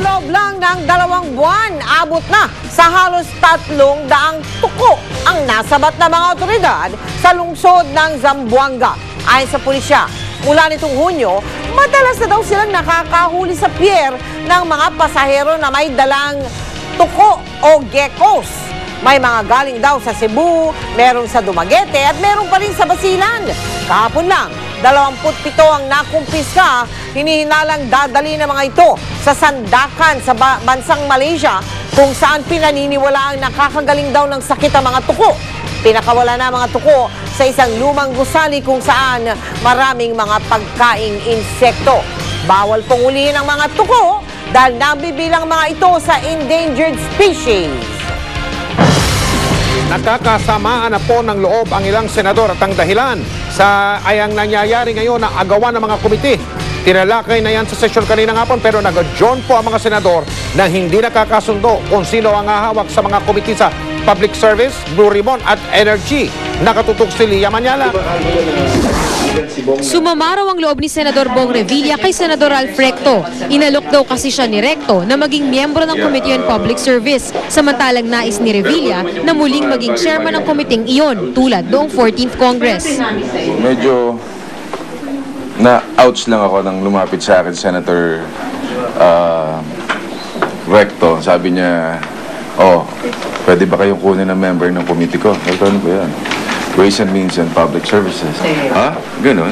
loob lang ng 2 buwan, abot na sa halos 300 tuko ang nasabat na mga otoridad sa lungsod ng Zamboanga. Ayon sa pulisya, mula nitong Hunyo, madalas na daw silang nakakahuli sa pier ng mga pasahero na may dalang tuko o geckos. May mga galing daw sa Cebu, merong sa Dumaguete at merong pa rin sa Basilan. Kahapon lang, 27 ang nakumpiska, hinihinalang dadali ng mga ito sa sandakan sa bansang Malaysia kung saan pinaniniwala ang nakakagaling daw ng sakit ang mga tuko. Pinakawala na mga tuko sa isang lumang gusali kung saan maraming mga pagkaing insekto. Bawal pong ulihin ang mga tuko dahil nabibilang mga ito sa endangered species. Nakakasamaan na po ng loob ang ilang senador at ang dahilan sa ayang nangyayari ngayon na agawan ng mga komite. Tinalakay na yan sa sesyon kanina hapon pero nag-adjourn po ang mga senador na hindi nakakasundo kung sino ang hahawak sa mga komite sa Public Service, Blue Ribbon at Energy. Nakatutok si Lia Manyala. Sumamaraw ang loob ni Senador Bong Revilla kay Senador Ralph Recto. Inalok daw kasi siya ni Recto na maging miyembro ng Committee on Public Service. Samantalang nais ni Revilla na muling maging chairman ng komiteng iyon tulad noong 14th Congress. Medyo na-ouch lang ako nang lumapit sa akin Senator Recto. Sabi niya, pwede ba kayong kunin ng member ng committee ko? Ano ba yan? Ways and Means and Public Services. Ha? Ganon?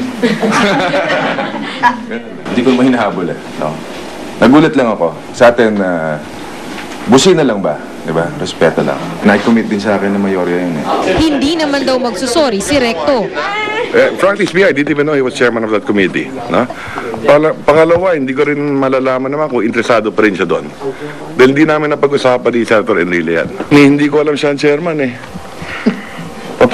Hindi ko mahinahabol no? Nagulat lang ako. Sa atin, busina lang ba? Diba? Respeto lang. Na-commit din sa akin ng mayorya yun Hindi naman daw magsusori si Recto. Frankly speaking, I didn't even know he was chairman of that committee. No? Pangalawa, hindi ko rin malalaman naman kung interesado pa rin siya doon. Dahil hindi namin napag-usapan ni Senator Enrile yan. Hindi ko alam siya ang chairman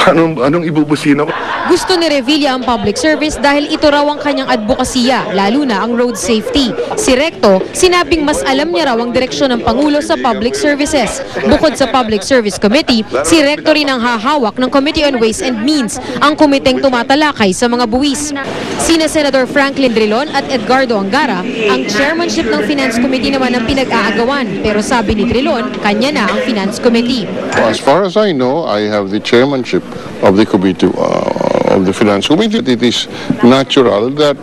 Anong ibubusina ko? Gusto ni Revilla ang public service dahil ito raw ang kanyang advokasya, lalo na ang road safety. Si Recto, sinabing mas alam niya raw ang direksyon ng Pangulo sa public services. Bukod sa Public Service Committee, si Recto rin ang hahawak ng Committee on Ways and Means, ang komiteng tumatalakay sa mga buwis. Sina Senator Franklin Drilon at Edgardo Angara, ang chairmanship ng Finance Committee naman ang pinag-aagawan. Pero sabi ni Drilon, kanya na ang Finance Committee. As far as I know, I have the chairmanship of the committee of the Finance Committee. It is natural that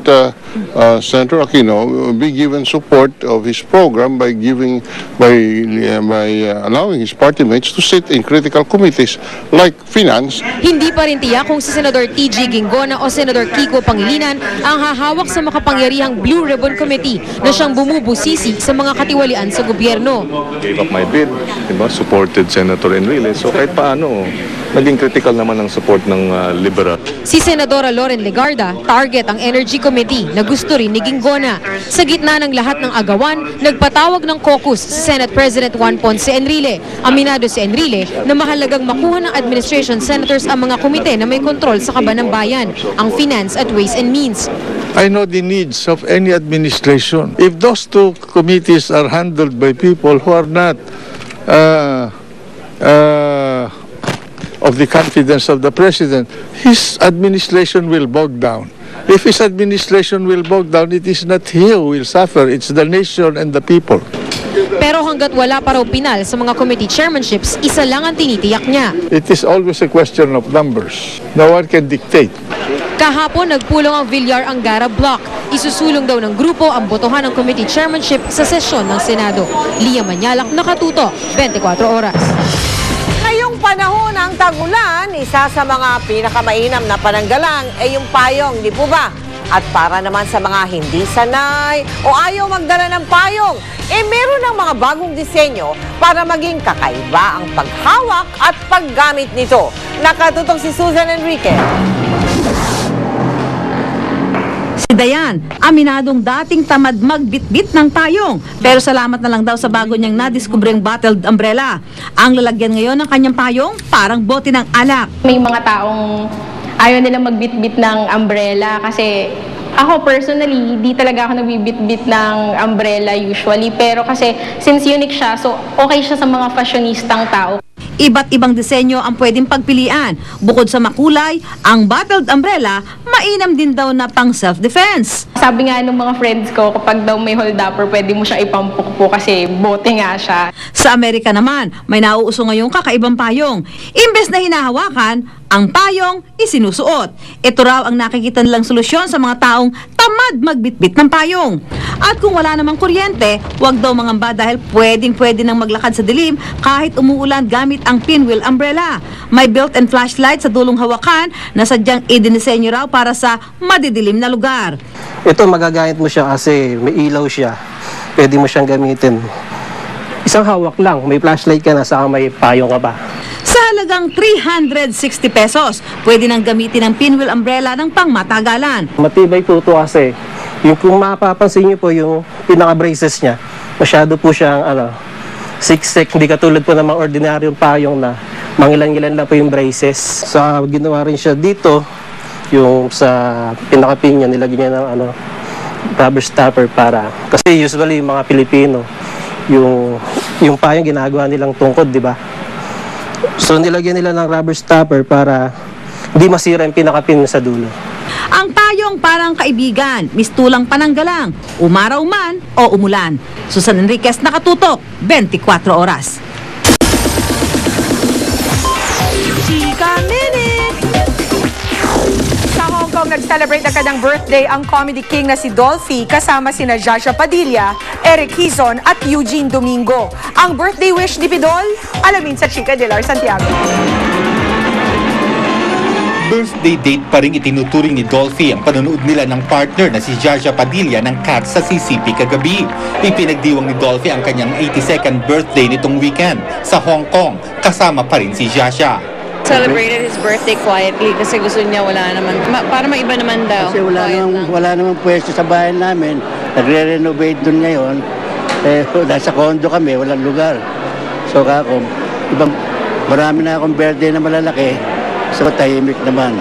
Senator Aquino be given support of his program by allowing his party mates to sit in critical committees like Finance. Hindi pa rin tiyak kung si Senador T.G. Ginggona o Senador Kiko Pangilinan ang hahawak sa makapangyarihang Blue Ribbon Committee na siyang bumubusisi sa mga katiwalian sa gobyerno. Gave up my bid, diba? Supported Senator Enrile. So kahit paano, naging critical naman ang support ng liberal. Si Senadora Loren Legarda, target ang Energy Committee na gusto rin ni Ginggona. Sa gitna ng lahat ng agawan, nagpatawag ng caucus si Senate President Juan Ponce Enrile. Aminado si Enrile na mahalagang makuha ng administration senators ang mga komite na may kontrol sa kaban ng bayan, ang Finance at Ways and Means. I know the needs of any administration. If those two committees are handled by people who are not of the confidence of the President, his administration will bog down. If his administration will bog down, it is not he who will suffer, it's the nation and the people. Pero hanggat wala pa raw pinal sa mga committee chairmanships, isa lang ang tinitiyak niya. It is always a question of numbers. No one can dictate. Kahapon, nagpulong ang Villar-Angara Block. Isusulong daw ng grupo ang botohan ng committee chairmanship sa sesyon ng Senado. Lia Manyalak, Nakatuto, 24 Oras. Ngayong panahon ng tag-ulan, isa sa mga pinakamainam na pananggalang ay yung payong, di po ba? At para naman sa mga hindi sanay o ayaw magdala ng payong, meron ng mga bagong disenyo para maging kakaiba ang paghawak at paggamit nito. Nakatutok si Susan Enrique. Si Dayan, aminadong dating tamad magbitbit ng payong. Pero salamat na lang daw sa bago niyang nadiskubreng bottled umbrella. Ang lalagyan ngayon ng kanyang payong, parang bote ng alak. May mga taong ayaw nila magbitbit ng umbrella kasi ako personally, di talaga ako nagbibitbit ng umbrella usually. Pero kasi since unique siya, so okay siya sa mga fashionistang tao. Iba't ibang disenyo ang pwedeng pagpilian. Bukod sa makulay, ang battled umbrella, mainam din daw na pang self-defense. Sabi nga ng mga friends ko, kapag daw may hold-upper, pwede mo siya ipampukpo kasi bote nga siya. Sa Amerika naman, may nauuso ngayong kakaibang payong. Imbes na hinahawakan, ang payong isinusuot. Ito raw ang nakikita nilang solusyon sa mga taong tamad magbitbit ng payong. At kung wala namang kuryente, huwag daw mangamba dahil pwedeng-pwede nang maglakad sa dilim kahit umuulan gamit ang pinwheel umbrella. May built-in flashlight sa dulong hawakan na sadyang idinisenyo raw para sa madidilim na lugar. Ito magagamit mo siya kasi may ilaw siya. Pwede mo siyang gamitin. Isang hawak lang, may flashlight ka na, saka may payong ka pa. Sa halagang 360 pesos, pwede nang gamitin ang pinwheel umbrella ng pangmatagalan. Matibay po ito kasi, yung kung mapapansin niyo po yung pinaka-braces niya, masyado po siyang siksik, hindi katulad po ng mga ordinaryong payong na mangilan-ilan lang po yung braces. Sa ginawa rin siya dito, yung sa pinaka-pin niya, nilagyan niya ng rubber stopper para, kasi usually yung mga Pilipino, yung payong ginagawa nilang tungkod, di ba? So nilagyan nila ng rubber stopper para hindi masira yung pinaka-pin sa dulo. Ang payong parang kaibigan, mistulang pananggalang, umaraw man o umulan. Susan Enriquez, Nakatutok, 24 oras. Chika Minute! Sa Hong Kong, nag-celebrate na kanyang birthday ang comedy king na si Dolphy kasama sina Jaja Padilla, Eric Hizon at Eugene Domingo. Ang birthday wish ni Pidol? Alamin sa Chika de Lar Santiago. Birthday date pa rin itinuturing ni Dolphy ang panonood nila ng partner na si Jaja Padilla ng Cats sa CCP kagabi. Ipinagdiwang ni Dolphy ang kanyang 82nd birthday nitong weekend sa Hong Kong, kasama pa rin si Jaja. Celebrated his birthday quietly kasi gusto niya wala naman, para maiba naman daw. Kasi wala namang pwesto sa bahay namin, nagre-renovate dun ngayon, nasa condo kami, walang lugar. So ako, marami na akong birthday na malalaki, so tahimik naman.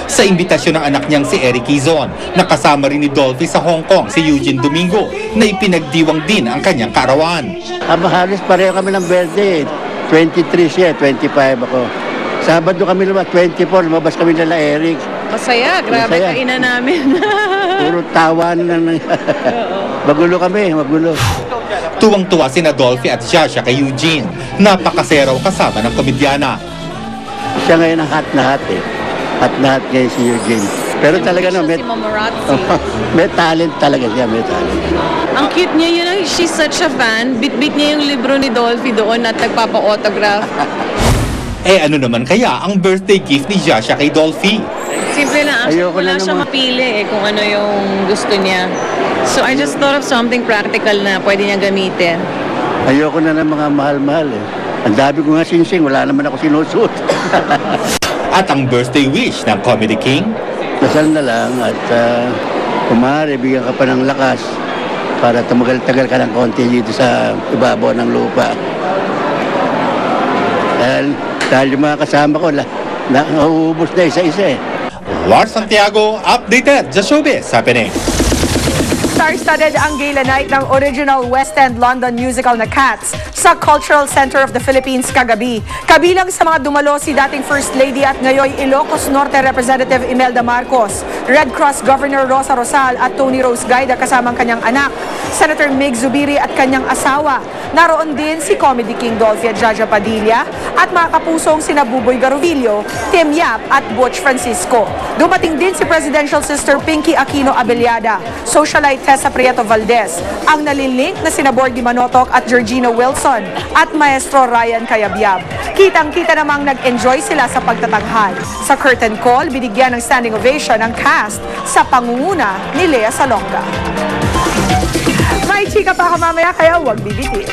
Sa imbitasyon ng anak niyang si Eric Hizon, nakasama rin ni Dolphy sa Hong Kong si Eugene Domingo na ipinagdiwang din ang kanyang kaarawan. Halos pareho kami ng birthday, 23 siya, 25 ako. Sabado kami lumabas, 24, lumabas kami nila Eric. Masaya, grabe kainan namin. Puro tawanan lang. Magulo kami, magulo. Tuwang-tuwa sina Dolphy at Jaja kay Eugene. Napakaseraw kasama ng komedyana. Siya ngayon ang hot na hot eh. Hot na hot ngayon si Eugene. Pero talaga may talent talaga siya, may talent. Ang cute niya, you know, she's such a fan. Bit-bit niya yung libro ni Dolphy doon at nagpapa-autograph. Ano naman kaya ang birthday gift ni Jaja kay Dolphy? Simple lang. Actually, wala siya mapili kung ano yung gusto niya. So I just thought of something practical na pwede niya gamitin. Ayoko na ng mga mahal-mahal eh. Ang dami ko nga sinsing, wala naman ako sinusuot. At ang birthday wish ng Comedy King? Dasal na lang at kumari, bigyan ka pa ng lakas para tumagal-tagal ka ng konti dito sa ibabaw ng lupa. Dahil yung mga kasama ko, nauubos na isa-isa eh. Lars Santiago, updated sa showbiz happening. Star-studded ang gala night ng original West End London musical na Cats sa Cultural Center of the Philippines kagabi. Kabilang sa mga dumalo si dating First Lady at ngayon Ilocos Norte Representative Imelda Marcos, Red Cross Governor Rosa Rosal at Tony Rose Gaida kasamang kanyang anak, Senator Mig Zubiri at kanyang asawa. Naroon din si Comedy King Dolphy at Jaja Padilla at mga kapusong sina Buboy Garovillo, Tim Yap at Butch Francisco. Dumating din si Presidential Sister Pinky Aquino Abellada, socialite Tessa Prieto Valdez, ang nalilink na sina Borgie Manotok at Georgina Wilson at Maestro Ryan Cayabyab. Kitang-kita namang nag-enjoy sila sa pagtatanghal. Sa curtain call, binigyan ng standing ovation ang cast sa pangunguna ni Lea Salonga. May chika pa ako mamaya kaya huwag bibitin.